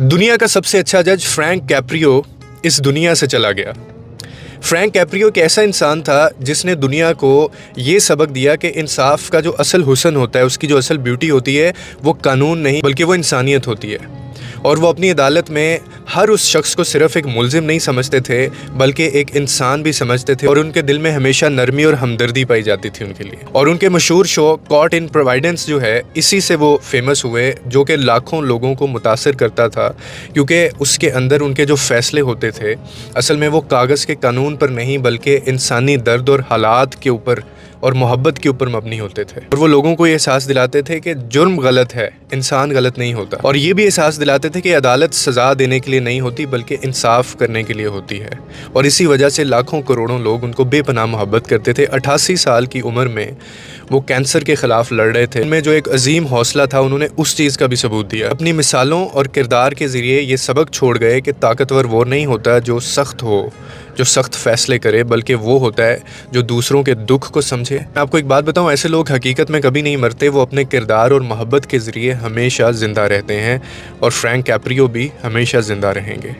दुनिया का सबसे अच्छा जज फ्रैंक कैप्रियो इस दुनिया से चला गया। फ्रैंक कैप्रियो एक ऐसा इंसान था जिसने दुनिया को ये सबक दिया कि इंसाफ का जो असल हुस्न होता है, उसकी जो असल ब्यूटी होती है, वो कानून नहीं बल्कि वो इंसानियत होती है। और वो अपनी अदालत में हर उस शख्स को सिर्फ एक मुलजिम नहीं समझते थे बल्कि एक इंसान भी समझते थे, और उनके दिल में हमेशा नरमी और हमदर्दी पाई जाती थी उनके लिए। और उनके मशहूर शो कॉट इन प्रोवाइडेंस जो है, इसी से वो फेमस हुए, जो कि लाखों लोगों को मुतासर करता था, क्योंकि उसके अंदर उनके जो फ़ैसले होते थे असल में वो कागज़ के कानून पर नहीं बल्कि इंसानी दर्द और हालात के ऊपर और मोहब्बत के ऊपर मबनी होते थे। और वो लोगों को ये एहसास दिलाते थे कि जुर्म गलत है, इंसान गलत नहीं होता। और ये भी एहसास दिलाते थे कि अदालत सज़ा देने के लिए नहीं होती बल्कि इंसाफ करने के लिए होती है। और इसी वजह से लाखों करोड़ों लोग उनको बेपनाह मोहब्बत करते थे। 88 साल की उम्र में वो कैंसर के ख़िलाफ़ लड़ रहे थे। उनमें जो एक अजीम हौसला था, उन्होंने उस चीज़ का भी सबूत दिया। अपनी मिसालों और किरदार के ज़रिए ये सबक छोड़ गए कि ताकतवर वो नहीं होता जो सख्त हो, जो सख्त फ़ैसले करे, बल्कि वो होता है जो दूसरों के दुख को समझे। मैं आपको एक बात बताऊं, ऐसे लोग हकीकत में कभी नहीं मरते, वो अपने किरदार और मोहब्बत के ज़रिए हमेशा ज़िंदा रहते हैं। और फ्रैंक कैप्रियो भी हमेशा ज़िंदा रहेंगे।